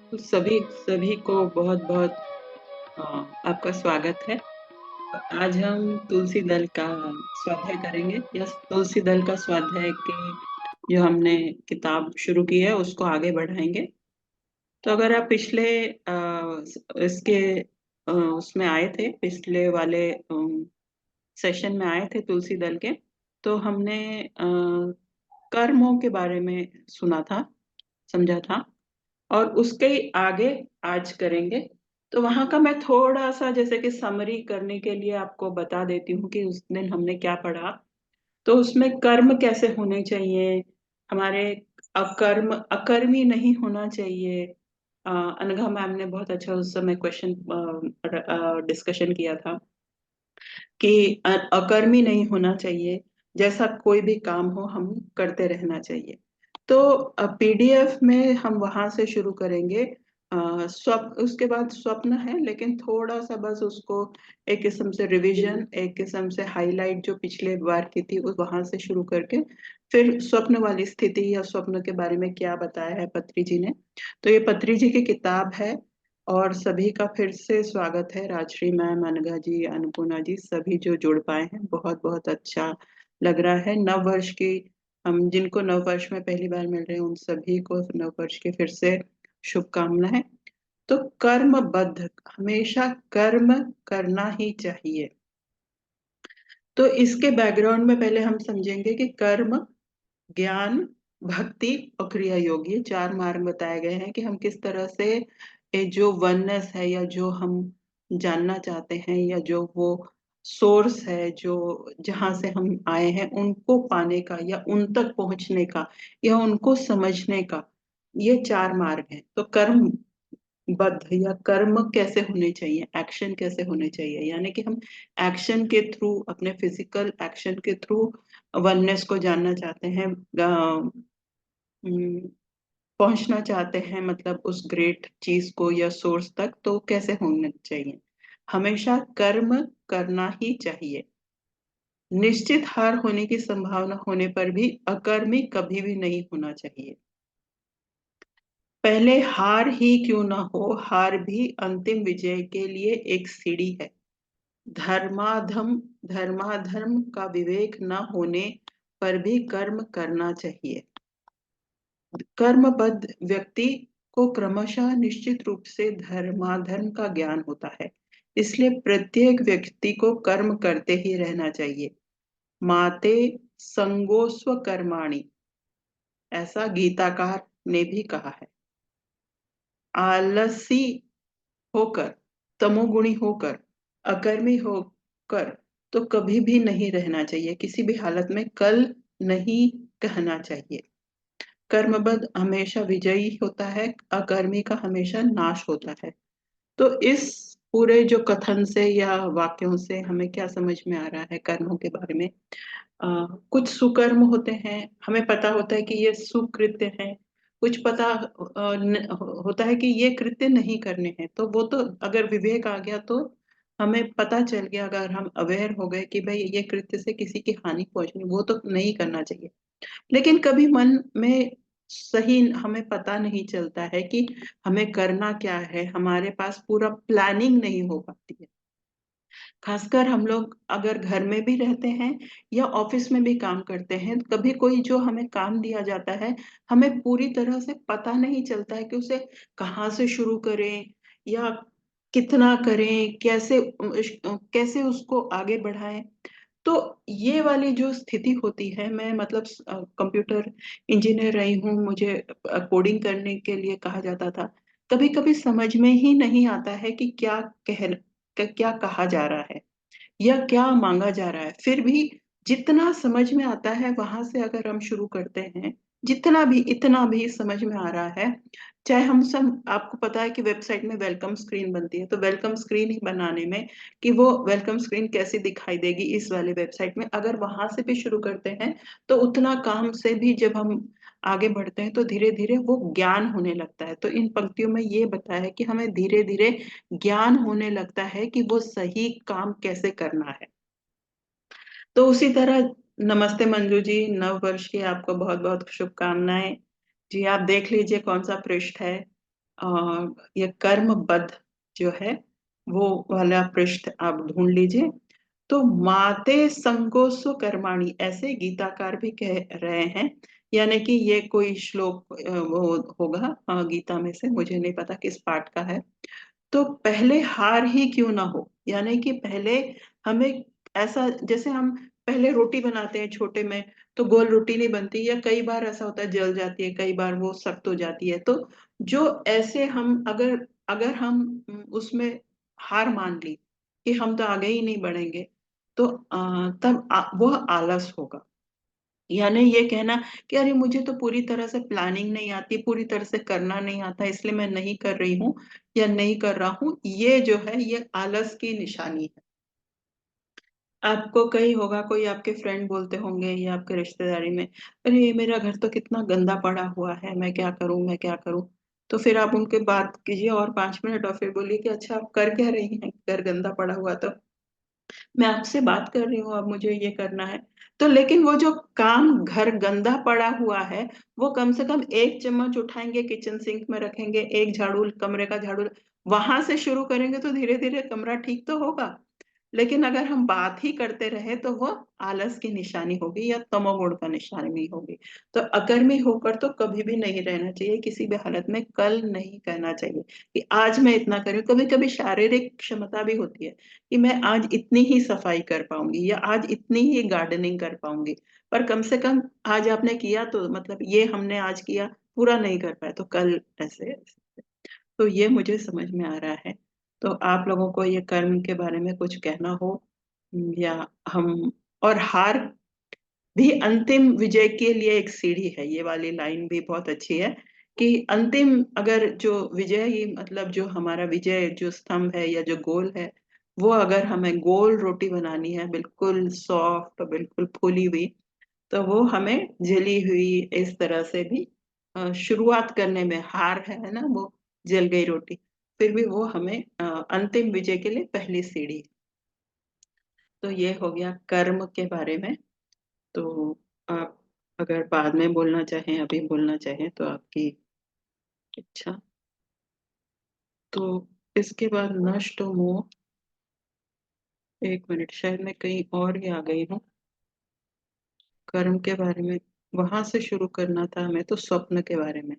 तो सभी सभी को बहुत बहुत आपका स्वागत है। आज हम तुलसी दल का स्वाध्याय करेंगे या तुलसी दल का स्वाध्याय के जो हमने किताब शुरू की है उसको आगे बढ़ाएंगे। तो अगर आप पिछले इसके उसमें आए थे, पिछले वाले सेशन में आए थे तुलसी दल के, तो हमने कर्मों के बारे में सुना था, समझा था, और उसके ही आगे आज करेंगे। तो वहां का मैं थोड़ा सा जैसे कि समरी करने के लिए आपको बता देती हूँ कि उस दिन हमने क्या पढ़ा। तो उसमें कर्म कैसे होने चाहिए हमारे, अकर्मी नहीं होना चाहिए। अनघा मैम ने बहुत अच्छा उस समय क्वेश्चन डिस्कशन किया था कि अकर्मी नहीं होना चाहिए, जैसा कोई भी काम हो हम करते रहना चाहिए। तो पीडीएफ में हम वहां से शुरू करेंगे। उसके बाद स्वप्न है, लेकिन थोड़ा सा बस उसको एक किस्म से रिवीजन, एक किस्म से हाईलाइट जो पिछले बार की थी उस वहां से शुरू करके फिर स्वप्न वाली स्थिति या स्वप्न के बारे में क्या बताया है पत्री जी ने। तो ये पत्री जी की किताब है। और सभी का फिर से स्वागत है, राजश्री मैम, अनघा जी, अन्नपूर्णा जी, सभी जो जुड़ पाए हैं, बहुत बहुत अच्छा लग रहा है। नव वर्ष की, हम जिनको नव वर्ष में पहली बार मिल रहे हैं उन सभी को नव वर्ष की फिर से शुभकामनाएं। तो कर्मबद्ध, हमेशा कर्म करना ही चाहिए। तो इसके बैकग्राउंड में पहले हम समझेंगे कि कर्म, ज्ञान, भक्ति और क्रिया योग, ये चार मार्ग बताए गए हैं कि हम किस तरह से ये जो वननेस है या जो हम जानना चाहते हैं या जो वो सोर्स है जो जहां से हम आए हैं उनको पाने का या उन तक पहुंचने का या उनको समझने का, ये चार मार्ग हैं। तो कर्म बद्ध या कर्म कैसे होने चाहिए, एक्शन कैसे होने चाहिए, यानी कि हम एक्शन के थ्रू, अपने फिजिकल एक्शन के थ्रू वननेस को जानना चाहते हैं, हम्म, पहुंचना चाहते हैं, मतलब उस ग्रेट चीज को या सोर्स तक, तो कैसे होना चाहिए। हमेशा कर्म करना ही चाहिए। निश्चित हार होने की संभावना होने पर भी अकर्मी कभी भी नहीं होना चाहिए। पहले हार ही क्यों ना हो, हार भी अंतिम विजय के लिए एक सीढ़ी है। धर्माधम धर्माधर्म का विवेक न होने पर भी कर्म करना चाहिए। कर्मबद्ध व्यक्ति को क्रमशः निश्चित रूप से धर्माधर्म का ज्ञान होता है। इसलिए प्रत्येक व्यक्ति को कर्म करते ही रहना चाहिए। माते संगोस्व कर्माणि, ऐसा गीताकार ने भी कहा है। आलसी होकर, तमोगुणी होकर, अकर्मी होकर तो कभी भी नहीं रहना चाहिए। किसी भी हालत में कल नहीं कहना चाहिए। कर्मबद्ध हमेशा विजयी होता है, अकर्मी का हमेशा नाश होता है। तो इस पूरे जो कथन से या वाक्यों से हमें क्या समझ में आ रहा है कर्मों के बारे में। कुछ सुकर्म होते हैं, हमें पता होता है कि ये सुकृत्य हैं। कुछ पता होता है कि ये कृत्य नहीं करने हैं, तो वो तो अगर विवेक आ गया तो हमें पता चल गया, अगर हम अवेयर हो गए कि भाई ये कृत्य से किसी की हानि पहुंचनी, वो तो नहीं करना चाहिए। लेकिन कभी मन में सही हमें पता नहीं चलता है कि हमें करना क्या है, हमारे पास पूरा प्लानिंग नहीं हो पाती है। खासकर हम लोग अगर घर में भी रहते हैं या ऑफिस में भी काम करते हैं, कभी कोई जो हमें काम दिया जाता है, हमें पूरी तरह से पता नहीं चलता है कि उसे कहाँ से शुरू करें या कितना करें, कैसे कैसे उसको आगे बढ़ाएं। तो ये वाली जो स्थिति होती है, मैं मतलब कंप्यूटर इंजीनियर रही हूँ, मुझे कोडिंग करने के लिए कहा जाता था। कभी कभी समझ में ही नहीं आता है कि क्या कहा जा रहा है या क्या मांगा जा रहा है। फिर भी जितना समझ में आता है वहां से अगर हम शुरू करते हैं, जितना भी इतना भी समझ में आ रहा है, चाहे हम सब, आपको पता है कि वेबसाइट में वेलकम स्क्रीन बनती है, तो वेलकम स्क्रीन ही बनाने में कि वो वेलकम स्क्रीन कैसी दिखाई देगी इस वाले वेबसाइट में, अगर वहां से भी शुरू करते हैं तो उतना काम से भी जब हम आगे बढ़ते हैं तो धीरे धीरे वो ज्ञान होने लगता है। तो इन पंक्तियों में ये बताया है कि हमें धीरे धीरे ज्ञान होने लगता है कि वो सही काम कैसे करना है। तो उसी तरह, नमस्ते मंजू जी, नव वर्ष की आपको बहुत बहुत शुभकामनाएं। जी आप देख लीजिए कौन सा पृष्ठ है। ये कर्मबद्ध जो है वो वाला पृष्ठ आप ढूंढ लीजिए। तो माते संगोसु कर्माणि ऐसे गीताकार भी कह रहे हैं, यानी कि ये कोई श्लोक वो होगा गीता में से, मुझे नहीं पता किस पाठ का है। तो पहले हार ही क्यों ना हो, यानी कि पहले हमें ऐसा, जैसे हम पहले रोटी बनाते हैं छोटे में, तो गोल रोटी नहीं बनती, या कई बार ऐसा होता है जल जाती है, कई बार वो सख्त हो जाती है। तो जो ऐसे हम अगर अगर हम उसमें हार मान ली कि हम तो आगे ही नहीं बढ़ेंगे, तो तब वो आलस होगा। यानी ये कहना कि अरे मुझे तो पूरी तरह से प्लानिंग नहीं आती, पूरी तरह से करना नहीं आता, इसलिए मैं नहीं कर रही हूँ या नहीं कर रहा हूँ, ये जो है ये आलस की निशानी है। आपको कहीं होगा, कोई आपके फ्रेंड बोलते होंगे या आपके रिश्तेदारी में, अरे मेरा घर तो कितना गंदा पड़ा हुआ है, मैं क्या करूं, मैं क्या करूं। तो फिर आप उनके बात कीजिए और 5 मिनट, और फिर बोलिए कि अच्छा आप कर क्या रही हैं, घर गंदा पड़ा हुआ तो मैं आपसे बात कर रही हूँ, अब मुझे ये करना है। तो लेकिन वो जो काम, घर गंदा पड़ा हुआ है, वो कम से कम एक चम्मच उठाएंगे, किचन सिंक में रखेंगे, एक झाड़ू, कमरे का झाड़ू, वहां से शुरू करेंगे तो धीरे धीरे कमरा ठीक तो होगा। लेकिन अगर हम बात ही करते रहे तो वो आलस की निशानी होगी या तमोगुण का निशानी होगी। तो अकर्मी होकर तो कभी भी नहीं रहना चाहिए, किसी भी हालत में कल नहीं कहना चाहिए कि आज मैं इतना करूँ। कभी कभी शारीरिक क्षमता भी होती है कि मैं आज इतनी ही सफाई कर पाऊंगी या आज इतनी ही गार्डनिंग कर पाऊंगी, पर कम से कम आज आपने किया तो मतलब ये हमने आज किया, पूरा नहीं कर पाए तो कल ऐसे ऐसे। तो ये मुझे समझ में आ रहा है। तो आप लोगों को ये कर्म के बारे में कुछ कहना हो, या हम, और हार भी अंतिम विजय के लिए एक सीढ़ी है, ये वाली लाइन भी बहुत अच्छी है कि अंतिम, अगर जो विजय ही मतलब जो हमारा विजय जो स्तंभ है या जो गोल है, वो अगर हमें गोल रोटी बनानी है, बिल्कुल सॉफ्ट, बिल्कुल फूली हुई, तो वो हमें जली हुई इस तरह से भी शुरुआत करने में हार है ना, वो जल गई रोटी, फिर भी वो हमें अंतिम विजय के लिए पहली सीढ़ी। तो ये हो गया कर्म के बारे में। तो आप अगर बाद में बोलना चाहें, अभी बोलना चाहें तो आपकी इच्छा। तो इसके बाद नष्ट मोह, एक मिनट, शायद मैं कहीं और ही आ गई हूँ। कर्म के बारे में वहां से शुरू करना था हमें, तो स्वप्न के बारे में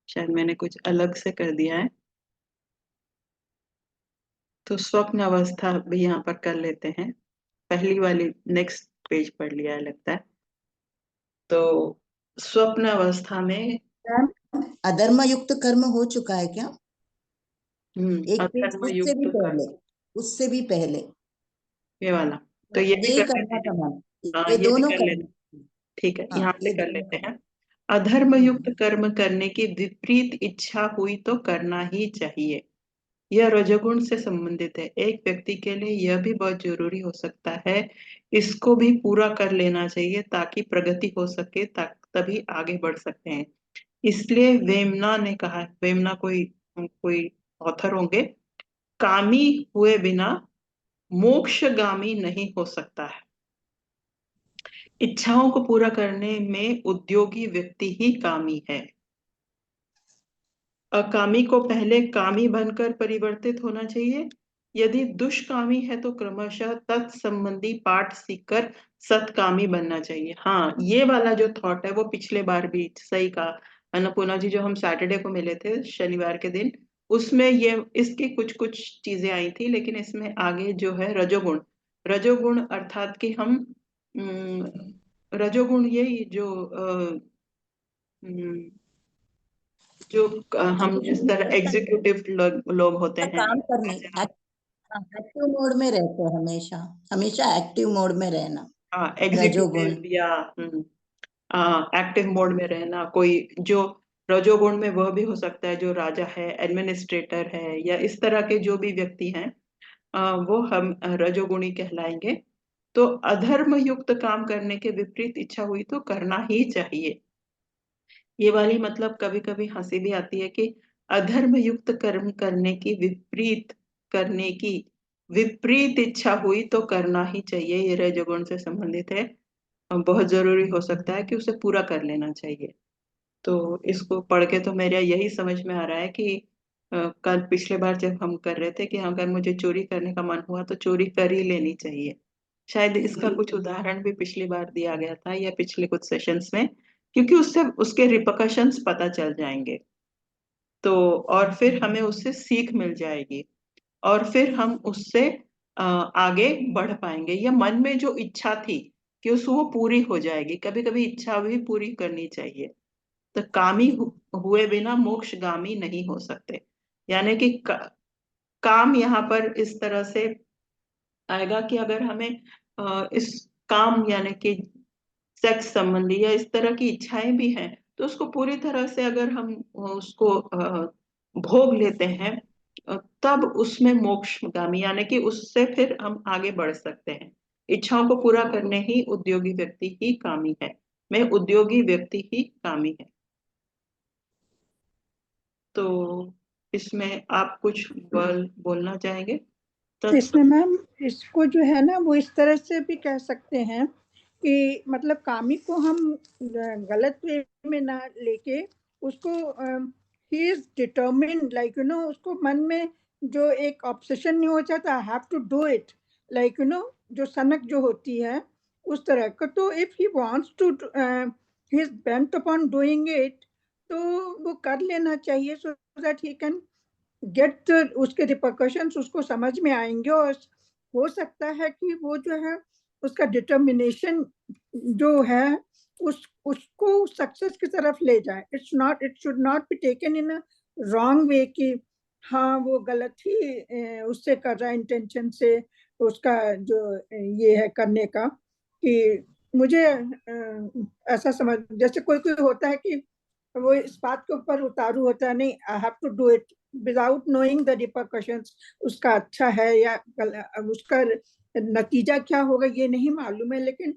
शायद मैंने कुछ अलग से कर दिया है। तो स्वप्न अवस्था भी यहाँ पर कर लेते हैं, पहली वाली नेक्स्ट पेज पढ़ लिया है लगता है। तो स्वप्न अवस्था में मैम, अधर्म युक्त कर्म हो चुका है क्या? एक पेज अधर्म उससे भी युक्त पहले, कर्म, उससे भी पहले। ये वाला, तो ये भी यही कर लेते करना हैं। था मैम, हाँ ये ये भी दोनों कर लेते करना। हैं, ठीक है, हाँ, यहाँ से ये कर दोनों लेते करना। हैं। अधर्म युक्त हम्म। कर्म करने की विपरीत इच्छा हुई तो करना ही चाहिए, यह रजोगुण से संबंधित है। एक व्यक्ति के लिए यह भी बहुत जरूरी हो सकता है, इसको भी पूरा कर लेना चाहिए ताकि प्रगति हो सके, तभी आगे बढ़ सकते हैं। इसलिए वेमना ने कहा, वेमना कोई कोई ऑथर होंगे, कामी हुए बिना मोक्षगामी नहीं हो सकता है। इच्छाओं को पूरा करने में उद्योगी व्यक्ति ही कामी है। अकामी को पहले कामी बनकर परिवर्तित होना चाहिए। यदि दुष्कामी है तो क्रमशः तत्संबंधी पाठ सीखकर सत्कामी बनना चाहिए। हाँ, ये वाला जो थॉट है वो पिछले बार भी सही कहा अन्नपूर्णा जी, जो हम सैटरडे को मिले थे शनिवार के दिन, उसमें ये इसकी कुछ कुछ चीजें आई थी, लेकिन इसमें आगे जो है रजोगुण, रजोगुण अर्थात कि हम रजोगुण ये जो जो हम जिस तरह एग्जीक्यूटिव लोग होते हैं, काम करने, जैसे हम, एक्टिव मोड में रहते हैं हमेशा, हमेशा एक्टिव मोड में रहना। हाँ रजोगुण। एग्जीक्यूटिव या एक्टिव मोड में रहना, कोई जो रजोगुण में वह भी हो सकता है जो राजा है, एडमिनिस्ट्रेटर है, या इस तरह के जो भी व्यक्ति हैं, वो हम रजोगुणी कहलाएंगे। तो अधर्म युक्त काम करने के विपरीत इच्छा हुई तो करना ही चाहिए। ये वाली मतलब कभी कभी हंसी भी आती है कि अधर्म युक्त कर्म करने की विपरीत, करने की विपरीत इच्छा हुई तो करना ही चाहिए, ये रजोगुण से संबंधित है। बहुत जरूरी हो सकता है कि उसे पूरा कर लेना चाहिए। तो इसको पढ़ के तो मेरा यही समझ में आ रहा है कि कल पिछले बार जब हम कर रहे थे कि अगर मुझे चोरी करने का मन हुआ तो चोरी कर ही लेनी चाहिए। शायद इसका कुछ उदाहरण भी पिछली बार दिया गया था या पिछले कुछ सेशंस में, क्योंकि उससे उसके रिperकशंस पता चल जाएंगे। तो और फिर हमें उससे सीख मिल जाएगी और फिर हम उससे आगे बढ़ पाएंगे, या मन में जो इच्छा थी कि उस वो पूरी हो जाएगी। कभी कभी इच्छा भी पूरी करनी चाहिए। तो कामी हुए बिना मोक्षगामी नहीं हो सकते। यानी कि काम यहाँ पर इस तरह से आएगा कि अगर हमें इस काम यानी कि सेक्स संबंधी या इस तरह की इच्छाएं भी हैं, तो उसको पूरी तरह से अगर हम उसको भोग लेते हैं, तब उसमें मोक्षगामी यानी कि उससे फिर हम आगे बढ़ सकते हैं। इच्छाओं को पूरा करने ही उद्योगी व्यक्ति ही कामी है। मैं उद्योगी व्यक्ति ही कामी है। तो इसमें आप कुछ बोलना चाहेंगे? इसमें मैम इसको जो है ना वो इस तरह से भी कह सकते हैं कि मतलब कामी को हम गलत वे में ना लेके उसको ही इज डिटर्मिन्ड, लाइक उसको मन में जो एक ऑब्सेशन नहीं हो जाता, I have to do it, like जो सनक जो होती है उस तरह का। तो if he wants to, he is bent upon doing it, तो वो कर लेना चाहिए so that he can get उसके रिपरकशंस उसको समझ में आएंगे। और हो सकता है कि वो जो है उसका डिटर्मिनेशन जो है उसको सक्सेस की तरफ ले जाए। It should not be taken in a wrong way कि हाँ वो गलत ही उससे कर रहा है इंटेंशन से, उसका जो ये है करने का कि मुझे ऐसा समझ, जैसे कोई कोई होता है कि वो इस बात के ऊपर उतारू होता है, नहीं I have to do it without knowing the repercussions, उसका अच्छा है या उसका नतीजा क्या होगा ये नहीं मालूम है, लेकिन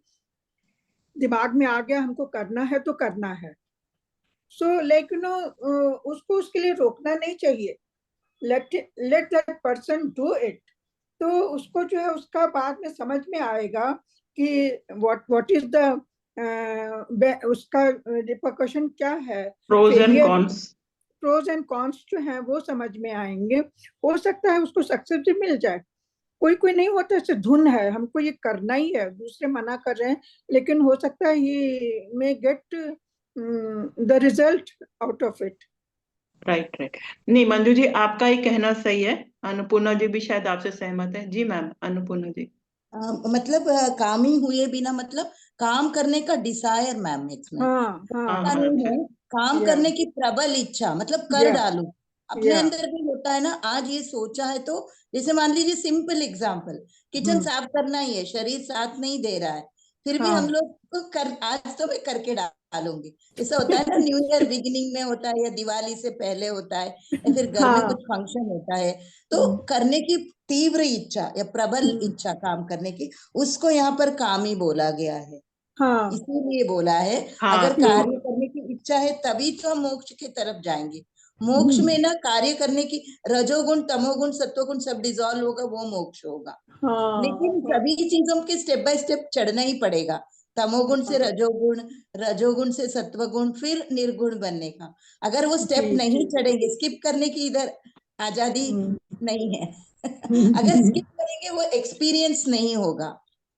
दिमाग में आ गया हमको करना है तो करना है। सो लाइक उसको उसके लिए रोकना नहीं चाहिए। Let that person do it. तो उसको जो है उसका बाद में समझ में आएगा कि व्हाट इज द उसका रिपरकशन क्या है, pros and failure, cons. Pros and cons जो है वो समझ में आएंगे। हो सकता है उसको सक्सेस भी मिल जाए। कोई कोई नहीं होता ऐसे धुन है हमको ये करना ही है, दूसरे मना कर रहे हैं, लेकिन हो सकता है he may get the result out of it. Right right. नहीं मंजू जी, आपका ही कहना सही है। अन्नपूर्णा जी भी शायद आपसे सहमत है। जी मैम, अन्नपूर्णा जी। मतलब काम ही हुए बिना मतलब काम करने का डिजायर मैम इसमें हाँ हाँ ऐसा हाँ हाँ, नहीं अच्छा। है। काम या करने की प्रबल इच्छा मतलब कर या डालूं। अपने या अंदर भी होता है ना, आज ये सोचा है तो जैसे मान लीजिए सिंपल एग्जांपल, किचन साफ करना ही है, शरीर साथ नहीं दे रहा है, फिर भी हम हाँ लोग को कर, आज तो मैं करके डालूंगी। ऐसा होता है ना, न्यू ईयर बिगिनिंग में होता है या दिवाली से पहले होता है या फिर घर में हाँ कुछ फंक्शन होता है, तो करने की तीव्र इच्छा या प्रबल हम्म, इच्छा काम करने की, उसको यहाँ पर काम ही बोला गया है। हाँ इसीलिए बोला है, हाँ अगर कार्य करने की इच्छा है तभी तो हम मोक्ष की तरफ जाएंगे। मोक्ष में ना कार्य करने की, रजोगुण तमोगुण सत्वगुण सब डिजॉल्व होगा, वो मोक्ष होगा। हाँ लेकिन हाँ सभी चीजों के स्टेप बाय स्टेप चढ़ना ही पड़ेगा। तमोगुण से हाँ, रजोगुण, रजोगुण से सत्वगुण, फिर निर्गुण बनने का। अगर वो जी स्टेप जी नहीं चढ़ेंगे, स्किप करने की इधर आजादी हम्म, नहीं है। अगर स्किप करेंगे वो एक्सपीरियंस नहीं होगा,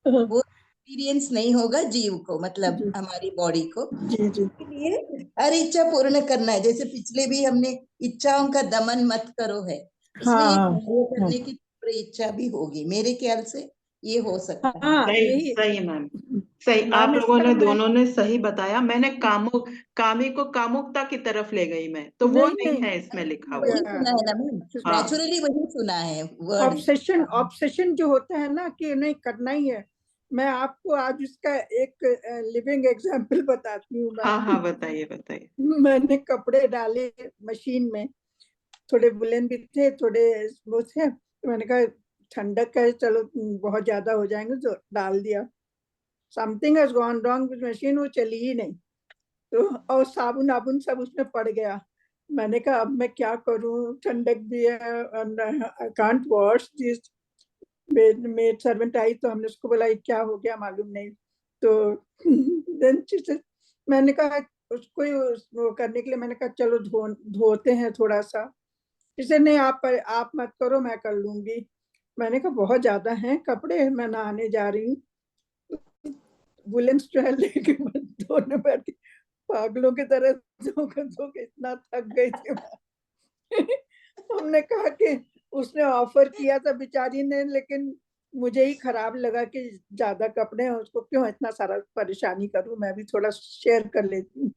वो एक्सपीरियंस नहीं होगा जीव को, मतलब जी हमारी बॉडी को। जी जी इसलिए हर इच्छा पूर्ण करना है। जैसे पिछले भी हमने इच्छाओं का दमन मत करो है, उसमें ये हाँ कार्य हाँ करने की तीव्र इच्छा भी होगी, मेरे ख्याल से ये हो सकता है। हाँ सही यही सही मैम। सही, आप मैम लोगों इसका ने मैं दोनों ने सही बताया। मैंने कामी को कामुकता की तरफ ले गई मैं, तो वो नहीं नहीं नहीं है इसमें लिखा वही हुआ। सुना है ना मैम, हाँ नेचुरली वही सुना है वर्ड। ऑब्सेशन, ऑब्सेशन जो होता है ना कि नहीं करना ही है। मैं आपको आज इसका एक लिविंग एग्जांपल बताती हूँ हाँ मैम। हाँ, बताइए बताइए। मैंने कपड़े डाले मशीन में, थोड़े वुलन भी थे थोड़े वो थे, तो मैंने कहा ठंडक है चलो बहुत ज्यादा हो जाएंगे तो डाल दिया। Something has gone wrong with machine, वो चली ही नहीं। तो और साबुन आबुन सब उसमें पड़ गया। मैंने कहा अब मैं क्या करूं, ठंडक भी है, I can't wash this. Maid servant I तो हमने उसको बोला क्या हो गया मालूम नहीं। तो देन मैंने कहा उसको ही वो करने के लिए मैंने कहा चलो धोते हैं थोड़ा सा। इसे नहीं, आप मत करो, मैं कर लूंगी। मैंने कहा बहुत ज्यादा हैं कपड़े, मैं नहाने जा रही हूँ। वुलेन्स जो है लेके मैं धोने बैठी, पागलों की तरह धो के इतना थक गई थी मैं। हमने कहा कि उसने ऑफर किया था बेचारी ने, लेकिन मुझे ही खराब लगा कि ज्यादा कपड़े हैं, उसको क्यों इतना सारा परेशानी करूं, मैं भी थोड़ा शेयर कर लेती हूँ।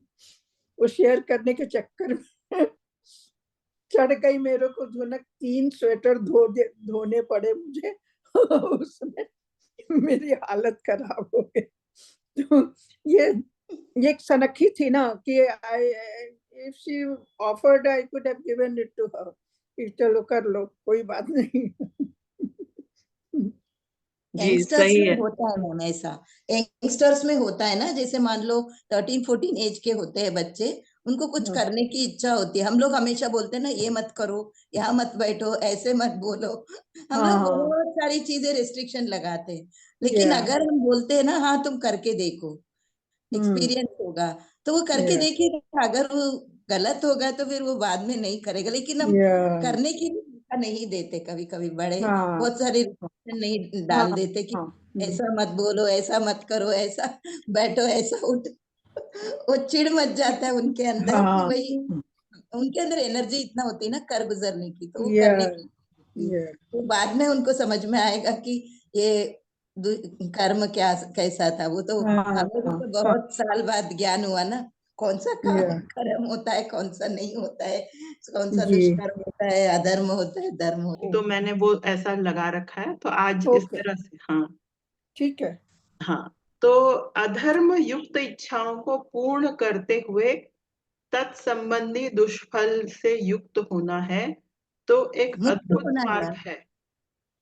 वो शेयर करने के चक्कर में चढ़ गई मेरे को धोना, 3 स्वेटर धोने पड़े मुझे। उसमें मेरी हालत खराब हो गई। तो ये ये एक सनखी थी ना कि I, if she offered I could have given it to her कि चलो कर लो, कोई बात नहीं। जी यंगस्टर्स सही में है। होता है मैम ऐसा। यंगस्टर्स में होता है ना, जैसे मान लो 13-14 एज के होते हैं बच्चे, उनको कुछ करने की इच्छा होती है। हम लोग हमेशा बोलते हैं ना, ये मत करो, यहाँ मत बैठो, ऐसे मत बोलो। हम लोग हाँ, बहुत सारी चीजें रिस्ट्रिक्शन लगाते हैं। लेकिन या अगर हम बोलते हैं ना, हाँ तुम करके देखो, एक्सपीरियंस होगा, तो वो करके या देखिएगा। अगर वो गलत होगा तो फिर वो बाद में नहीं करेगा। लेकिन हम या करने की भी मौका नहीं देते, कभी कभी बड़े हाँ बहुत सारे restriction नहीं हाँ डाल देते कि हाँ ऐसा मत बोलो, ऐसा मत करो, ऐसा बैठो, ऐसा उठ। वो चिढ़ मच जाता है उनके अंदर कि हाँ भाई, उनके अंदर एनर्जी इतना होती है ना कर गुजरने की, तो वो या करने की। या तो बाद में उनको समझ में आएगा कि ये कर्म क्या कैसा था। वो तो हाँ हम लोगों हाँ को बहुत साल बाद ज्ञान हुआ ना, कौन सा या कर्म होता है, कौन सा नहीं होता है, कौन सा जी, दुष्कर्म होता है, अधर्म होता है, धर्म होता तो मैंने वो ऐसा लगा रखा है, तो आज इस ओके, तरह से, हाँ। ठीक है। हाँ, तो अधर्म युक्त इच्छाओं को पूर्ण करते हुए तत्संबंधी दुष्फल से युक्त होना है, तो एक है। मुक्त अद्भुत होना है मार्ग मैम, है।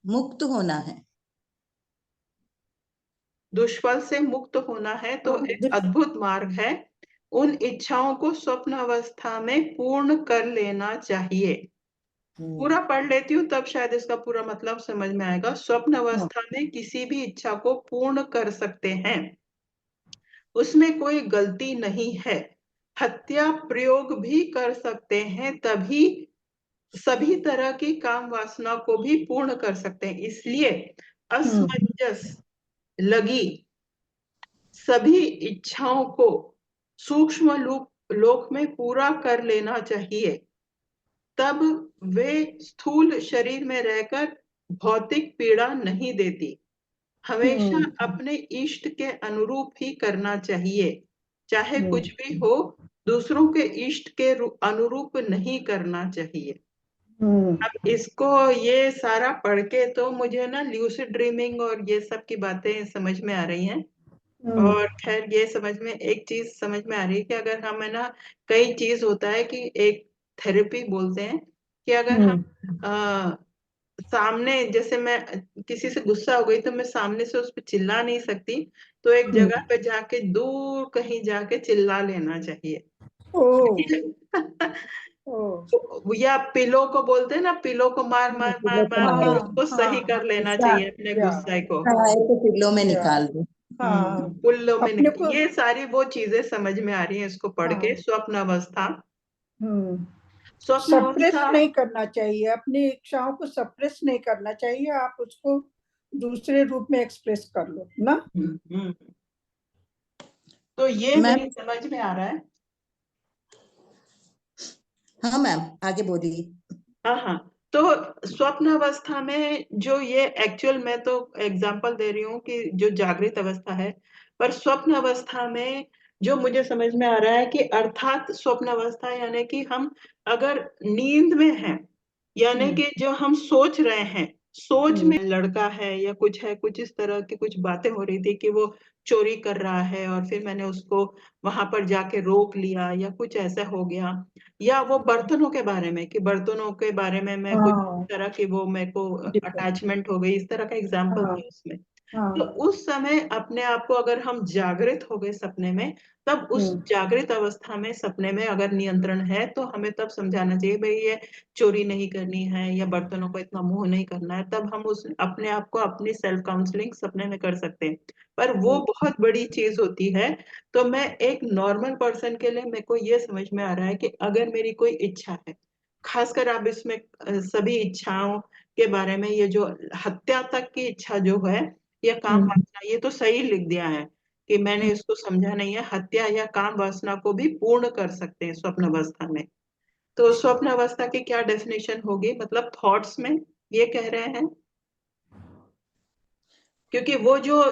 मुक्त होना है। दुष्फल से मुक्त होना है तो हाँ, एक अद्भुत मार्ग है। उन इच्छाओं को स्वप्न अवस्था में पूर्ण कर लेना चाहिए। पूरा पढ़ लेती हूँ तब शायद इसका पूरा मतलब समझ में आएगा। स्वप्न हाँ, अवस्था में किसी भी इच्छा को पूर्ण कर सकते हैं, उसमें कोई गलती नहीं है। हत्या प्रयोग भी कर सकते हैं, तभी सभी तरह की काम वासना को भी पूर्ण कर सकते हैं। इसलिए हम्म असमंजस लगी सभी इच्छाओं को सूक्ष्म लोक में पूरा कर लेना चाहिए। तब वे स्थूल शरीर में रहकर भौतिक पीड़ा नहीं देती। हमेशा हम्म अपने इष्ट के अनुरूप ही करना चाहिए, चाहे हम्म कुछ भी हो। दूसरों के इष्ट के अनुरूप नहीं करना चाहिए। हम्म अब इसको, ये सारा पढ़ के तो मुझे ना ल्यूसिड ड्रीमिंग और ये सब की बातें समझ में आ रही हैं। हम्म और खैर, ये समझ में एक चीज समझ में आ रही है कि अगर हम, है ना, कई चीज होता है कि एक थेरेपी बोलते हैं कि अगर हम्म हम सामने, जैसे मैं किसी से गुस्सा हो गई तो मैं सामने से उस पर चिल्ला नहीं सकती, तो एक जगह पे जाके दूर कहीं जाके चिल्ला लेना चाहिए। ओ ओ या पिलो को बोलते हैं ना, पिलो को मार मार मार मार के हाँ उसको सही हाँ कर लेना ऐसा चाहिए अपने या गुस्से को। हाँ, ऐसे पिल्लों में या निकाल दो। हाँ, पुल्लो में अपने को, ये सारी वो चीजें समझ में आ रही हैं इसको पढ़ के। हाँ, स्वप्न अवस्था, हम्म स्वप्न सप्रेस अवस्था। नहीं करना चाहिए, अपनी इच्छाओं को सप्रेस नहीं करना चाहिए, आप उसको दूसरे रूप में एक्सप्रेस कर लो ना। हम्म, तो ये मैम, मेरी समझ में आ रहा है। हाँ मैम, आगे बोलिए। हाँ हाँ, तो स्वप्न अवस्था में जो ये एक्चुअल, मैं तो एग्जांपल दे रही हूँ कि जो जागृत अवस्था है, पर स्वप्न अवस्था में जो मुझे समझ में आ रहा है कि अर्थात स्वप्न अवस्था यानी कि हम अगर नींद में हैं, यानी हम्म कि जो हम सोच रहे हैं, सोच हम्म में लड़का है या कुछ है, कुछ इस तरह की कुछ बातें हो रही थी कि वो चोरी कर रहा है, और फिर मैंने उसको वहां पर जाके रोक लिया, या कुछ ऐसा हो गया। या वो बर्तनों के बारे में, कि बर्तनों के बारे में मैं कुछ हाँ, तरह की वो मेरे को ठीक है, अटैचमेंट हो गई, इस तरह का एग्जाम्पल हाँ था उसमें। तो हाँ। उस समय अपने आप को अगर हम जागृत हो गए सपने में, तब उस जागृत अवस्था में सपने में अगर नियंत्रण है तो हमें तब समझाना चाहिए भाई ये चोरी नहीं करनी है या बर्तनों को इतना मुंह नहीं करना है। तब हम उस अपने आप को अपनी सेल्फ काउंसलिंग सपने में कर सकते हैं। पर वो बहुत बड़ी चीज होती है। तो मैं एक नॉर्मल पर्सन के लिए मेरे को ये समझ में आ रहा है कि अगर मेरी कोई इच्छा है, खासकर आप इसमें सभी इच्छाओं के बारे में, ये जो हत्या तक की इच्छा जो है या काम वासना, ये तो सही लिख दिया है कि मैंने इसको समझा नहीं है, हत्या या काम वासना को भी पूर्ण कर सकते हैं स्वप्न अवस्था में। तो स्वप्न अवस्था की क्या डेफिनेशन होगी, मतलब थॉट्स में ये कह रहे हैं, क्योंकि वो जो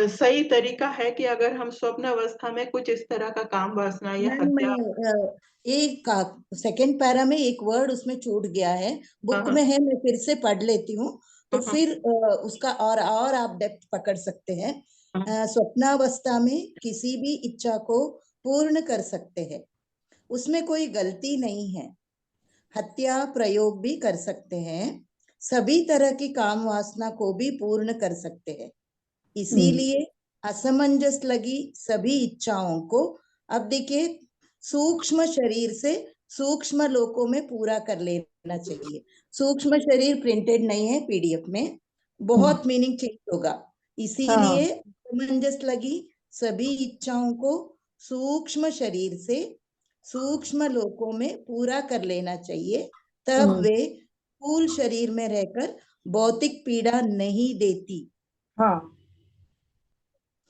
सही तरीका है कि अगर हम स्वप्न अवस्था में कुछ इस तरह का काम वासना या मैम हत्या। मैं एक सेकंड पैरा में एक वर्ड उसमें छूट गया है, हाँ बुक हाँ में है, मैं फिर से पढ़ लेती हूँ तो हाँ फिर उसका और आप डेप्थ पकड़ सकते हैं। हाँ स्वप्नावस्था में किसी भी इच्छा को पूर्ण कर सकते हैं, उसमें कोई गलती नहीं है। हत्या प्रयोग भी कर सकते हैं, सभी तरह की काम वासना को भी पूर्ण कर सकते हैं। इसीलिए असमंजस लगी सभी इच्छाओं को, अब देखिए, सूक्ष्म शरीर से सूक्ष्म लोकों में पूरा कर लेना चाहिए। सूक्ष्म शरीर प्रिंटेड नहीं है पीडीएफ में, बहुत मीनिंग चेंज होगा। इसीलिए हाँ। असमंजस लगी सभी इच्छाओं को सूक्ष्म शरीर से सूक्ष्म लोकों में पूरा कर लेना चाहिए, तब वे स्थूल शरीर में रहकर भौतिक पीड़ा नहीं देती। हाँ,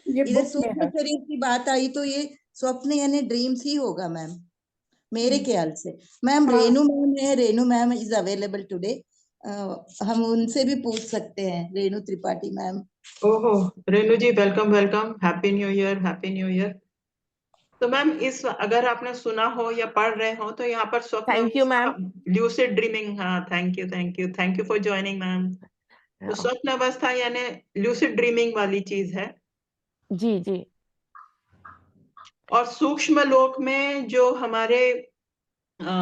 ये इधर बुक में सूक्ष्म है। शरीर की बात आई तो ये स्वप्न यानी ड्रीम्स ही होगा मैम, मेरे ख्याल से। मैम हाँ। रेनू मैम है, Renu ma'am is available today, हम उनसे भी पूछ सकते हैं, रेनू त्रिपाठी मैम। ओहो, Renu ji welcome welcome, happy new year, happy new year. तो मैम इस अगर आपने सुना हो या पढ़ रहे हो तो यहाँ पर स्वप्न थैंक यू अवस्था, मैम। ल्यूसिड ड्रीमिंग, हाँ thank you thank you thank you for joining ma'am. तो स्वप्न अवस्था यानी ल्यूसिड ड्रीमिंग वाली चीज है। जी जी। और सूक्ष्म लोक में जो हमारे अ,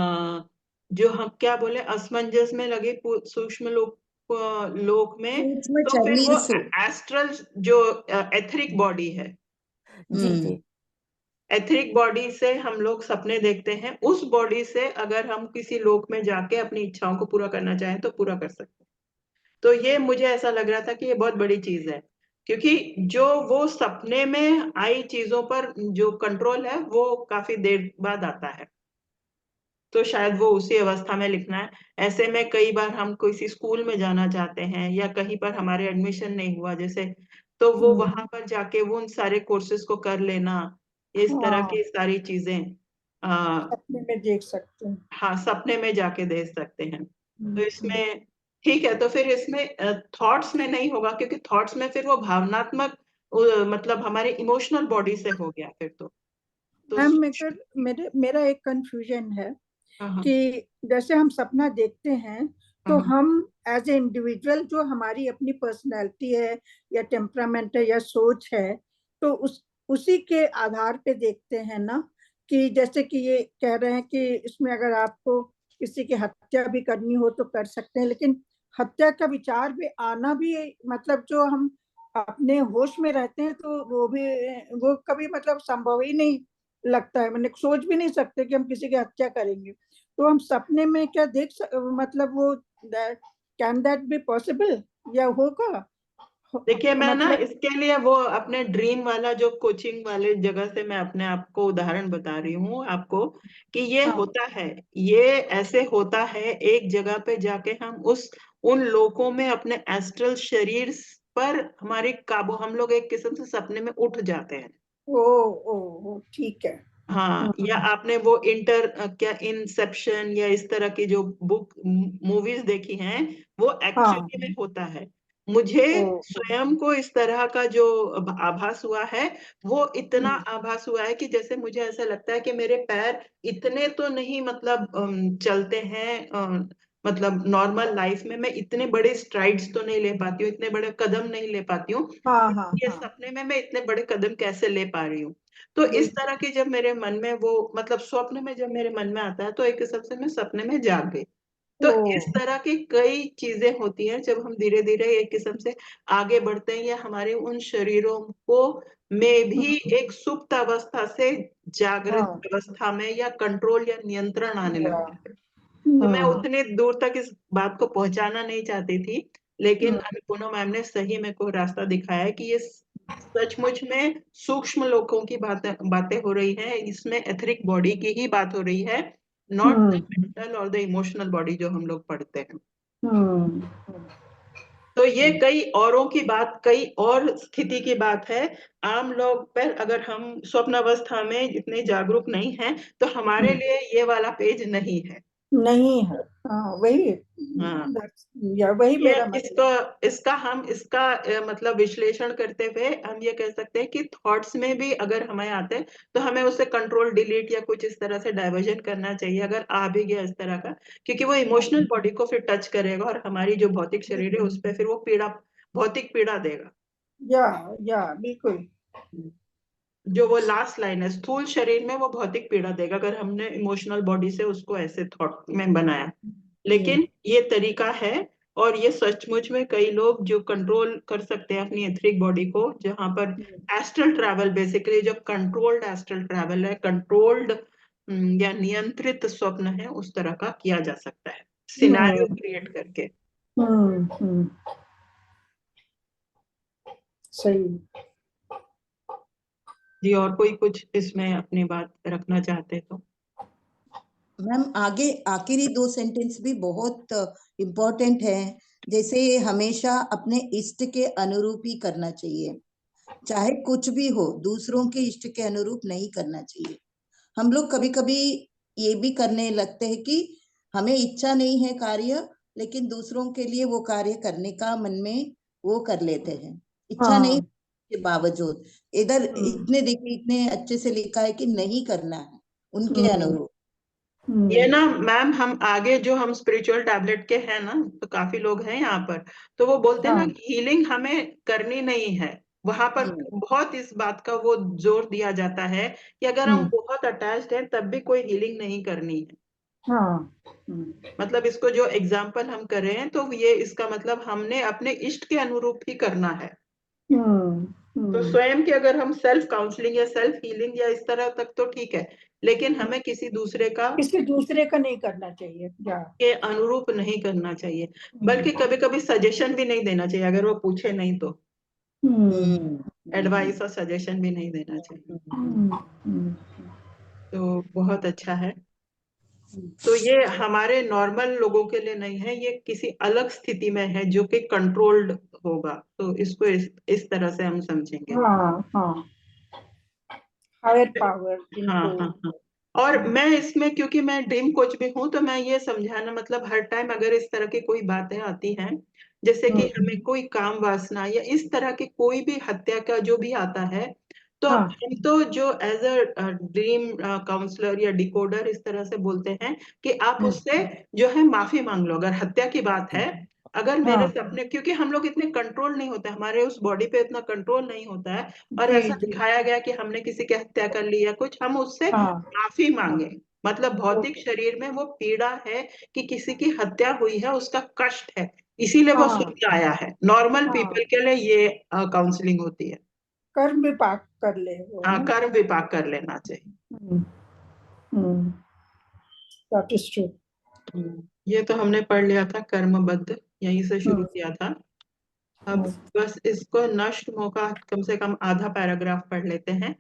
जो हम क्या बोले असमंजस में लगे सूक्ष्म लोक लोक में, सूक्ष्म तो फिर शरीर वो से। एस्ट्रल जो एथरिक बॉडी है, जी जी। एथरिक बॉडी से हम लोग सपने देखते हैं, उस बॉडी से अगर हम किसी लोक में जाके अपनी इच्छाओं को पूरा करना चाहें तो पूरा कर सकते हैं। तो ये मुझे ऐसा लग रहा था कि ये बहुत बड़ी चीज है, क्योंकि जो वो सपने में आई चीजों पर जो कंट्रोल है वो काफी देर बाद आता है। तो शायद वो उसी अवस्था में लिखना है। ऐसे में कई बार हम किसी स्कूल में जाना चाहते हैं या कहीं पर हमारे एडमिशन नहीं हुआ जैसे, तो वो वहां पर जाके वो उन सारे कोर्सेज को कर लेना, इस तरह हाँ, की सारी चीजें आ, सपने में देख सकते हैं। हाँ सपने में जाके दे सकते हैं। तो इसमें ठीक है, तो फिर इसमें थॉट्स में नहीं होगा, क्योंकि थॉट्स में फिर वो भावनात्मक मतलब हमारे इमोशनल बॉडी से हो गया फिर तो मैम मेरा एक कंफ्यूजन है हाँ हाँ कि जैसे हम सपना देखते हैं तो हाँ हम एज ए इंडिविजुअल जो हमारी अपनी पर्सनैलिटी है या टेम्परामेंट है या सोच है, तो उसी के आधार पे देखते हैं ना, कि जैसे कि ये कह रहे हैं कि इसमें अगर आपको किसी की हत्या भी करनी हो तो कर सकते हैं, लेकिन हत्या का विचार भी आना भी, मतलब जो हम अपने होश में रहते हैं तो वो कभी मतलब संभव ही नहीं लगता है, मैंने सोच भी नहीं सकते कि हम किसी की हत्या करेंगे। तो हम सपने में क्या मतलब वो कैन दैट बी पॉसिबल या होगा? देखिए मैं ना मतलब इसके लिए वो अपने ड्रीम वाला जो कोचिंग वाले जगह से मैं अपने आप को उदाहरण बता रही हूँ आपको, कि ये हाँ होता है, ये ऐसे होता है। एक जगह पे जाके हम उस उन लोगों में अपने एस्ट्रल शरीर पर हमारे काबू, हम लोग एक किस्म से सपने में उठ जाते हैं। ओ ओ ठीक है। हाँ, या आपने वो क्या इंसेप्शन या इस तरह की जो बुक मूवीज देखी हैं, वो हाँ। एक्चुअली में होता है। मुझे ओ स्वयं को इस तरह का जो आभास हुआ है, वो इतना हम्म, आभास हुआ है कि जैसे मुझे ऐसा लगता है कि मेरे पैर इतने तो नहीं, मतलब चलते हैं, मतलब नॉर्मल लाइफ में मैं इतने बड़े स्ट्राइड्स तो नहीं ले पाती हूँ, इतने बड़े कदम नहीं ले पाती हूँ। हाँ हाँ ये हाँ। सपने में मैं इतने बड़े कदम कैसे ले पा रही हूँ। तो इस बिल्कुल। तरह की जब मेरे मन में वो, मतलब स्वप्न में जब मेरे मन में आता है, तो एक हिसाब से मैं सपने में जाग गई। तो ओ इस तरह की कई चीजें होती हैं जब हम धीरे धीरे एक किस्म से आगे बढ़ते हैं, या हमारे उन शरीरों को में भी एक सुप्त अवस्था से जागृत हाँ अवस्था में या कंट्रोल या नियंत्रण आने या लगता है। तो मैं उतने दूर तक इस बात को पहुंचाना नहीं चाहती थी, लेकिन अभी पूनम मैम ने सही मेरे को रास्ता दिखाया है कि ये सचमुच में सूक्ष्म लोगों की बातें बातें हो रही है, इसमें एथरिक बॉडी की ही बात हो रही है, नॉट द मेंटल और द इमोशनल बॉडी जो हम लोग पढ़ते हैं। तो ये कई औरों की बात, कई और स्थिति की बात है। आम लोग पर अगर हम स्वप्न अवस्था में इतने जागरूक नहीं हैं, तो हमारे लिए ये वाला पेज नहीं है। नहीं है। हाँ वही हाँ, या वही ये मेरा इसका मतलब। इसका हम इसका मतलब विश्लेषण करते हुए हम ये कह सकते हैं कि थॉट्स में भी अगर हमें आते हैं तो हमें उसे कंट्रोल डिलीट या कुछ इस तरह से डाइवर्जन करना चाहिए, अगर आ भी गया इस तरह का, क्योंकि वो इमोशनल बॉडी को फिर टच करेगा और हमारी जो भौतिक शरीर है उस पर फिर वो पीड़ा, भौतिक पीड़ा देगा। या बिल्कुल। जो वो लास्ट लाइन है, स्थूल शरीर में वो भौतिक पीड़ा देगा अगर हमने इमोशनल बॉडी से उसको ऐसे थॉट में बनाया। लेकिन ये तरीका है, और ये सचमुच में कई लोग जो कंट्रोल कर सकते हैं अपनी एथरिक बॉडी को, जहां पर एस्ट्रल ट्रैवल, बेसिकली जो कंट्रोल्ड एस्ट्रल ट्रैवल है, कंट्रोल्ड या नियंत्रित स्वप्न है, उस तरह का किया जा सकता है सिनेरियो क्रिएट करके। सही। जी, और कोई कुछ इसमें अपनी बात रखना चाहते तो? मैम आगे आखिरी 2 सेंटेंस भी बहुत इम्पोर्टेंट है। जैसे हमेशा अपने इष्ट के अनुरूप ही करना चाहिए, चाहे कुछ भी हो, दूसरों के इष्ट के अनुरूप नहीं करना चाहिए। हम लोग कभी कभी ये भी करने लगते हैं कि हमें इच्छा नहीं है कार्य, लेकिन दूसरों के लिए वो कार्य करने का मन में वो कर लेते हैं, इच्छा नहीं के बावजूद। इधर इतने देखिए, इतने अच्छे से लिखा है कि नहीं करना है उनके अनुरूप। ये ना मैम, हम आगे जो हम स्पिरिचुअल टैबलेट के हैं ना, तो काफी लोग हैं यहाँ पर, तो वो बोलते हैं ना हीलिंग हमें करनी नहीं है। वहां पर बहुत इस बात का वो जोर दिया जाता है कि अगर हम बहुत अटैच्ड हैं तब भी कोई हीलिंग नहीं करनी है। मतलब इसको जो एग्जाम्पल हम कर रहे हैं, तो ये इसका मतलब हमने अपने इष्ट के अनुरूप ही करना है। तो स्वयं की अगर हम सेल्फ काउंसलिंग या सेल्फ हीलिंग या इस तरह तक तो ठीक है, लेकिन हमें किसी दूसरे का नहीं करना चाहिए के अनुरूप नहीं करना चाहिए। बल्कि कभी कभी सजेशन भी नहीं देना चाहिए, अगर वो पूछे नहीं तो एडवाइस और सजेशन भी नहीं देना चाहिए। तो बहुत अच्छा है। तो ये हमारे नॉर्मल लोगों के लिए नहीं है, ये किसी अलग स्थिति में है जो कि कंट्रोल्ड होगा, तो इसको इस तरह से हम समझेंगे। हायर पावर हाँ जिनको। हाँ हाँ। और मैं इसमें, क्योंकि मैं ड्रीम कोच भी हूँ, तो मैं ये समझाना, मतलब हर टाइम अगर इस तरह की कोई बातें आती हैं, जैसे कि हमें कोई काम वासना या इस तरह की कोई भी हत्या का जो भी आता है, तो हम तो जो एज अ ड्रीम काउंसलर या डिकोडर इस तरह से बोलते हैं कि आप उससे जो है माफी मांग लो। अगर हत्या की बात है, अगर मेरे सपने, क्योंकि हम लोग इतने कंट्रोल नहीं होते, हमारे उस बॉडी पे इतना कंट्रोल नहीं होता है, और ऐसा दिखाया गया कि हमने किसी की हत्या कर ली या कुछ, हम उससे माफी मांगे। मतलब भौतिक शरीर में वो पीड़ा है कि किसी की हत्या हुई है, उसका कष्ट है, इसीलिए वो सुन आया है। नॉर्मल पीपल के लिए ये काउंसलिंग होती है। कर्म विपाक कर ले वो हाँ, ना। कर्म विपाक कर लेना चाहिए। That is true. ये तो हमने पढ़ लिया था, कर्मबद्ध, यहीं से शुरू किया था। अब बस इसको नष्ट मोह का कम से कम आधा पैराग्राफ पढ़ लेते हैं,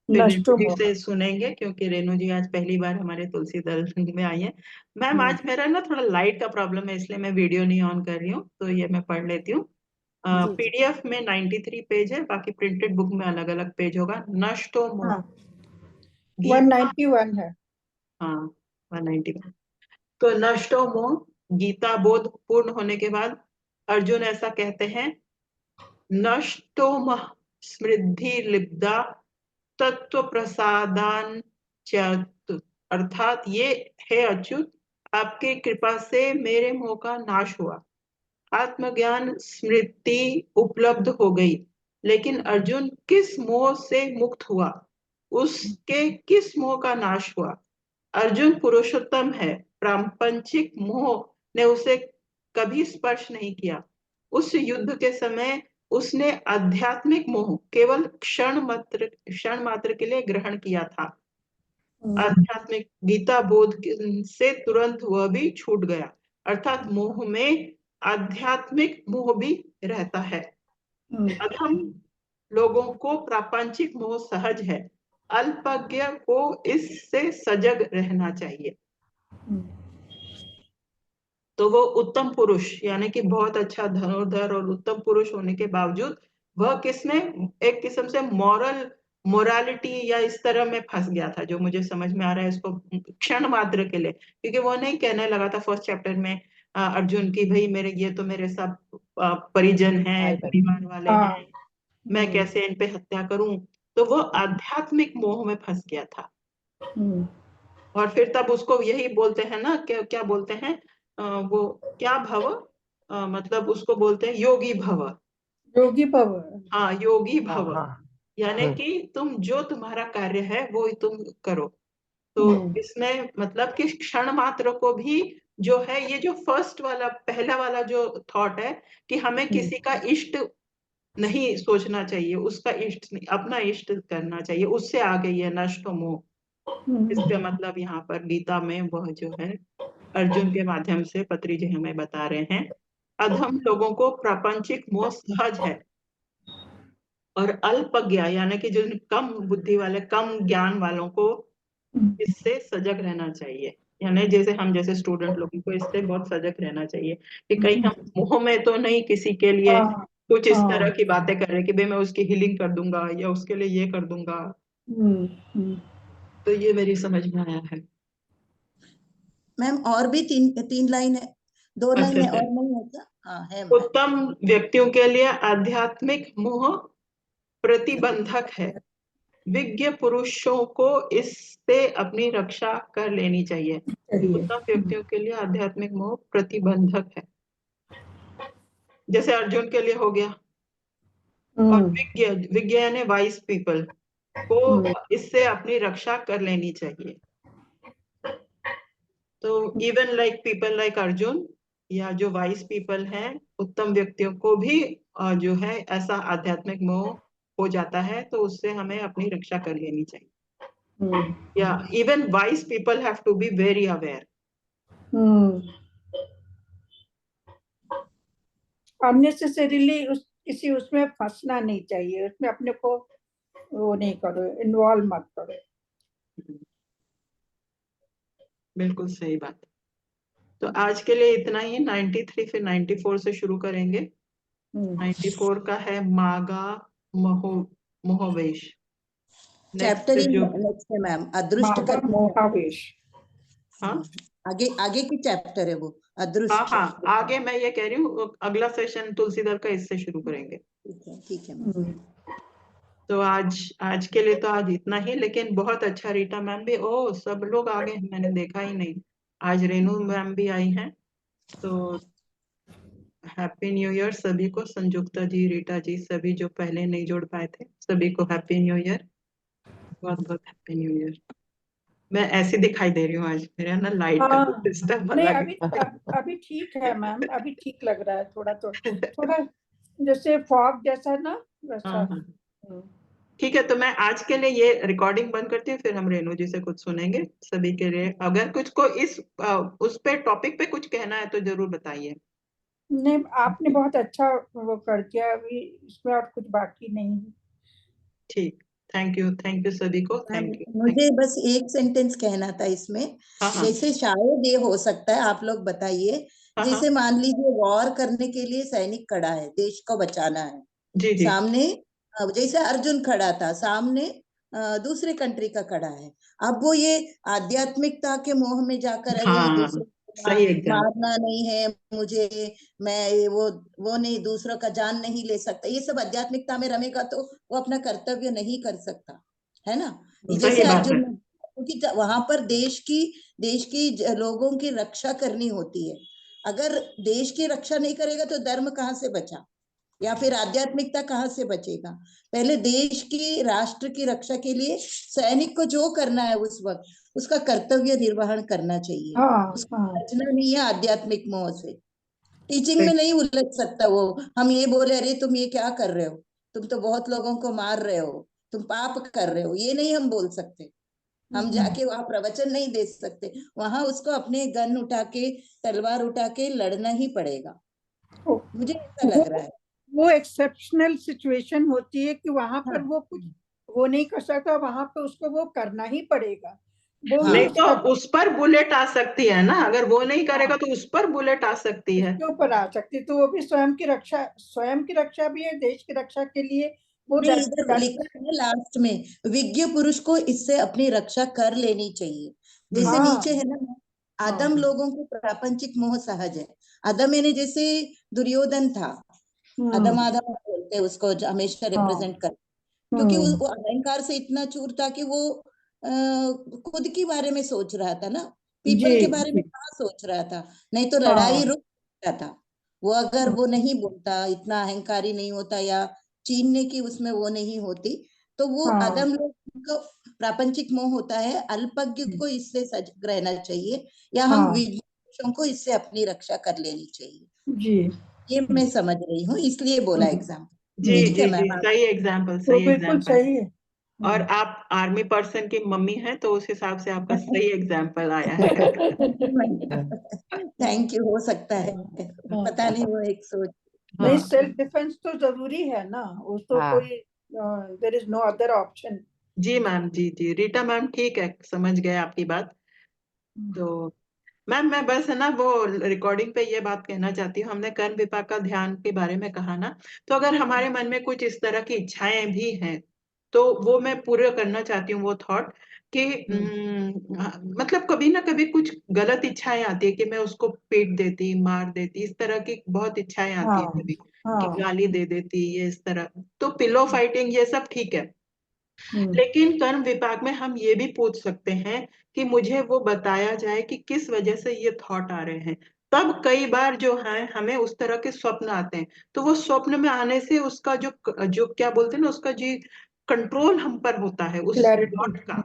फिर रेणु नष्टो जी मोह। से सुनेंगे, क्योंकि रेणु जी आज पहली बार हमारे तुलसी दल में आई है। मैम आज मेरा ना थोड़ा लाइट का प्रॉब्लम है, इसलिए मैं वीडियो नहीं ऑन कर रही हूँ, तो ये मैं पढ़ लेती हूँ। पीडीएफ में 93 पेज है, बाकी प्रिंटेड बुक में अलग अलग पेज होगा। नष्टो मोह, 191 है। हाँ 191। तो नष्टो मोह, गीता बोध पूर्ण होने के बाद अर्जुन ऐसा कहते हैं, नष्टो मह स्मृद्धि लिब्धा तत्व प्रसादान च, अर्थात ये है अच्युत, आपके कृपा से मेरे मोह का नाश हुआ, आत्मज्ञान स्मृति उपलब्ध हो गई। लेकिन अर्जुन किस मोह से मुक्त हुआ, उसके किस मोह का नाश हुआ? अर्जुन पुरुषोत्तम है, प्रापंचिक मोह ने उसे कभी स्पर्श नहीं किया। उस युद्ध के समय उसने आध्यात्मिक मोह केवल क्षण मात्र के लिए ग्रहण किया था। आध्यात्मिक गीता बोध से तुरंत वह भी छूट गया। अर्थात मोह में आध्यात्मिक मोह भी रहता है। अधम लोगों को प्रापंचिक मोह सहज है, अल्पज्ञ को इससे सजग रहना चाहिए। तो वो उत्तम पुरुष यानी कि बहुत अच्छा धनुर्धर और उत्तम पुरुष होने के बावजूद वह किसमें एक किस्म से मोरालिटी या इस तरह में फंस गया था, जो मुझे समझ में आ रहा है इसको क्षण मात्र के लिए। क्योंकि वो नहीं कहने लगा था फर्स्ट चैप्टर में अर्जुन की भाई मेरे ये तो मेरे सब परिजन हैं, परिवार वाले हैं, मैं कैसे इन पे हत्या करूं। तो वो आध्यात्मिक मोह में फंस गया था। और फिर तब उसको यही बोलते हैं ना, क्या बोलते हैं वो क्या भव, मतलब उसको बोलते हैं योगी भव। योगी भव। हाँ, योगी भव। हाँ। यानी कि तुम जो तुम्हारा कार्य है वो ही तुम करो। तो इसमें मतलब कि क्षण मात्र को भी जो है, ये जो फर्स्ट वाला पहला वाला जो थॉट है कि हमें किसी का इष्ट नहीं सोचना चाहिए, उसका इष्ट नहीं, अपना इष्ट करना चाहिए, उससे आगे ये नष्ट मोह। इसका मतलब यहाँ पर गीता में वह जो है अर्जुन के माध्यम से पत्री जी हमें बता रहे हैं, अधम लोगों को प्रापंचिक मोह सहज है और अल्पज्ञ यानी कि जो कम बुद्धि वाले कम ज्ञान वालों को इससे सजग रहना चाहिए। यानी जैसे हम जैसे स्टूडेंट लोगों को इससे बहुत सजग रहना चाहिए कि कहीं हम मोह में तो नहीं किसी के लिए कुछ इस तरह की बातें कर रहे कि भाई मैं उसकी हीलिंग कर दूंगा या उसके लिए ये कर दूंगा। तो ये मेरी समझ में आया है। मैम और भी तीन लाइन है, 2 लाइन है अच्छा। और नहीं होता? हाँ है। उत्तम व्यक्तियों के लिए आध्यात्मिक मोह प्रतिबंधक है, विज्ञ पुरुषों को इससे अपनी रक्षा कर लेनी चाहिए। उत्तम व्यक्तियों के लिए आध्यात्मिक मोह प्रतिबंधक है, जैसे अर्जुन के लिए हो गया। और विज्ञ यानी वाइज पीपल को इससे अपनी रक्षा कर लेनी चाहिए। तो even like people like Arjun या जो वाइज पीपल हैं, उत्तम व्यक्तियों को भी जो है ऐसा आध्यात्मिक मोह हो जाता है, तो उससे हमें अपनी रक्षा कर लेनी चाहिए। या even wise people have to be very aware. Unnecessarily किसी उसमें फंसना नहीं चाहिए, उसमें अपने को वो नहीं करो, इन्वॉल्व मत करो। बिल्कुल सही बात। तो आज के लिए इतना ही। 93 फिर 94 से शुरू करेंगे। 94 का है मागा मोहवेश। चैप्टर नेक्स्ट जो नेक्स्ट है मैम, अदृष्ट का मोहावेश। हाँ आगे की चैप्टर है वो, अदृष्ट। हाँ, आगे मैं ये कह रही हूँ अगला सेशन तुलसीदल का इससे शुरू करेंगे। ठीक है मैम। तो आज के लिए तो आज इतना ही। लेकिन बहुत अच्छा, रीटा मैम भी, ओ सब लोग आ गए, मैंने देखा ही नहीं। आज रेनू मैम भी आई हैं। तो हैप्पी न्यू ईयर सभी को, संजुक्ता जी, रीटा जी, सभी जो पहले नहीं जोड़ पाए थे सभी को हैप्पी न्यू ईयर, बहुत बहुत हैप्पी न्यू ईयर। मैं ऐसी दिखाई दे रही हूँ आज, मेरा ना लाइट का सिस्टम नहीं अलग अभी ठीक है मैम, अभी ठीक लग रहा है, थोड़ा जैसे फॉग जैसा ना वैसा। ठीक है, तो मैं आज के लिए ये रिकॉर्डिंग बंद करती हूँ, फिर हम रेणु जी से कुछ सुनेंगे सभी के लिए। अगर कुछ को इस उस पे टॉपिक पे कुछ कहना है तो जरूर बताइए। नहीं, आपने बहुत अच्छा वो कर दिया, अभी इसमें और कुछ बाकी नहीं। ठीक, थैंक यू सभी को, थैंक यू। मुझे बस एक सेंटेंस कहना था इसमें। जैसे शायद ये हो सकता है, आप लोग बताइए, जैसे मान लीजिए वॉर करने के लिए सैनिक खड़ा है, देश को बचाना है। जी जी। सामने जैसे अर्जुन खड़ा था, सामने दूसरे कंट्री का खड़ा है। अब वो ये आध्यात्मिकता के मोह में जाकर अरे दूसरे मारना नहीं है मुझे, मैं वो नहीं, दूसरों का जान नहीं ले सकता, ये सब आध्यात्मिकता में रमेगा तो वो अपना कर्तव्य नहीं कर सकता है ना। जैसे अर्जुन, क्योंकि वहां पर देश की लोगों की रक्षा करनी होती है। अगर देश की रक्षा नहीं करेगा तो धर्म कहाँ से बचा, या फिर आध्यात्मिकता कहाँ से बचेगा। पहले देश की, राष्ट्र की रक्षा के लिए सैनिक को जो करना है उस वक्त उसका कर्तव्य निर्वहन करना चाहिए। हाँ उसको हाँ बचना नहीं है आध्यात्मिक मोह से। टीचिंग में नहीं उलझ सकता वो। हम ये बोले अरे तुम ये क्या कर रहे हो, तुम तो बहुत लोगों को मार रहे हो, तुम पाप कर रहे हो, ये नहीं हम बोल सकते। हम जाके वहां प्रवचन नहीं दे सकते। वहां उसको अपने गन उठा के, तलवार उठा के लड़ना ही पड़ेगा। मुझे ऐसा वो लग रहा है। वो एक्सेप्शनल सिचुएशन होती है कि वहां पर हाँ वो कुछ वो नहीं कर सकता, वहां पर उसको वो करना ही पड़ेगा। वो नहीं हाँ तो उसका उस पर बुलेट आ सकती है ना, अगर वो नहीं करेगा हाँ तो उस पर बुलेट आ सकती है। उसके ऊपर आ सकती, तो वो भी स्वयं की रक्षा भी है, देश की रक्षा के लिए वो नहीं, इधर लिखा है लास्ट में, विज्ञ पुरुष को इससे अपनी रक्षा कर लेनी चाहिए। जैसे नीचे हाँ है ना, हाँ आदम लोगों को प्रापंचिक मोह सहज है। आदम यानी जैसे दुर्योधन था, हम्म अधम आदम बोलते हैं उसको, जो हमेशा हाँ रिप्रेजेंट कर, क्योंकि हम्म वो अहंकार से इतना चूर था कि वो खुद के बारे में सोच रहा था ना, जी पीपल के बारे में जी कहाँ सोच रहा था। नहीं तो लड़ाई हाँ रुक जाता था। वो अगर वो नहीं बोलता, इतना अहंकारी नहीं होता, या चीनने की उसमें वो नहीं होती, तो वो हाँ अदम लोग को प्रापंचिक मोह होता है। अल्पज्ञ को इससे सजग रहना चाहिए, या हम हाँ विज्ञों को इससे अपनी रक्षा कर लेनी चाहिए। जी ये मैं समझ रही हूँ, इसलिए बोला हम्म एग्जाम। जी ठीक जी है जी, मैम, आप सही एग्जाम्पल, वो सही बिल्कुल एग्जाम्पल। सही है। और आप आर्मी पर्सन की मम्मी हैं तो उस हिसाब से आपका सही एग्जाम्पल आया है। Thank you. हो सकता है, हाँ पता नहीं, वो एक सोच। नहीं, हाँ सेल्फ डिफेंस तो जरूरी है ना, वो तो हाँ कोई there is no other option. जी मैम, जी जी, रीटा मैम ठीक है, समझ गए आपकी बात। तो मैम मैं बस है ना वो रिकॉर्डिंग पे ये बात कहना चाहती हूँ, हमने कर्म विपाक का ध्यान के बारे में कहा ना, तो अगर हमारे मन में कुछ इस तरह की इच्छाएं भी हैं तो वो मैं पूरा करना चाहती हूँ वो थॉट कि मतलब कभी ना कभी कुछ गलत इच्छाएं आती है कि मैं उसको पीट देती, मार देती, इस तरह की बहुत इच्छाएं आती है हाँ कभी, कि हाँ गाली दे देती, ये इस तरह। तो पिलो फाइटिंग ये सब ठीक है, हम्म लेकिन कर्म विपाक में हम ये भी पूछ सकते हैं कि मुझे वो बताया जाए कि किस वजह से ये थॉट आ रहे हैं। तब कई बार जो है हमें उस तरह के स्वप्न आते हैं, तो वो स्वप्न में आने से उसका जो जो क्या बोलते हैं ना, उसका जो कंट्रोल हम पर होता है उस क्लैरिटी। थॉट का,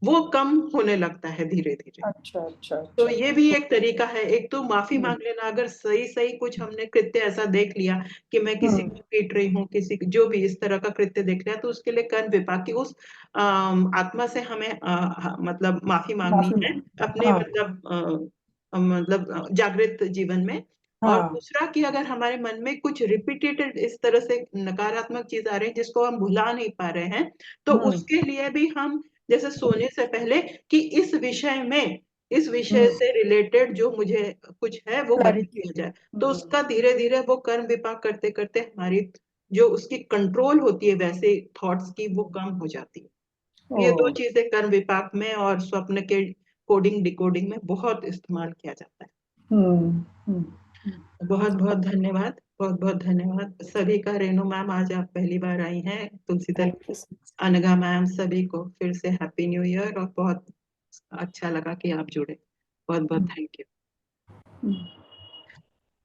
वो कम होने लगता है धीरे धीरे। अच्छा अच्छा तो अच्छा। ये भी एक तरीका है। एक तो माफी हम्म मांग लेना, अगर सही सही कुछ हमने कृत्य ऐसा देख लिया कि मैं किसी हम्म को पीट रही हूँ, किसी जो भी इस तरह का कृत्य देख लिया, तो उसके लिए कर्म विपाक की उस आत्मा से हमें मतलब माफी मांगनी माफी है मांग। अपने हाँ मतलब जागृत जीवन में। और हाँ दूसरा कि अगर हमारे मन में कुछ रिपीटेड इस तरह से नकारात्मक चीज आ रही है जिसको हम भुला नहीं पा रहे हैं, तो हम्म उसके लिए भी हम जैसे सोने से पहले कि इस विषय में, इस विषय हम्म से रिलेटेड जो मुझे कुछ है वो बता क्लैरिटी। दिया जाए, तो उसका धीरे धीरे वो कर्म विपाक करते करते हमारी जो उसकी कंट्रोल होती है वैसे थॉट्स की, वो कम हो जाती है। ओ ये दो चीजें कर्म विपाक में और स्वप्न के कोडिंग डिकोडिंग में बहुत इस्तेमाल किया जाता है। हम्म। बहुत बहुत धन्यवाद, बहुत बहुत धन्यवाद सभी का। रेणु मैम आज आप पहली बार आई हैं तुलसीदल थैंक यू। की। अनघा मैम, सभी को फिर से हैप्पी न्यू ईयर, और बहुत अच्छा लगा कि आप जुड़े। बहुत बहुत थैंक यू।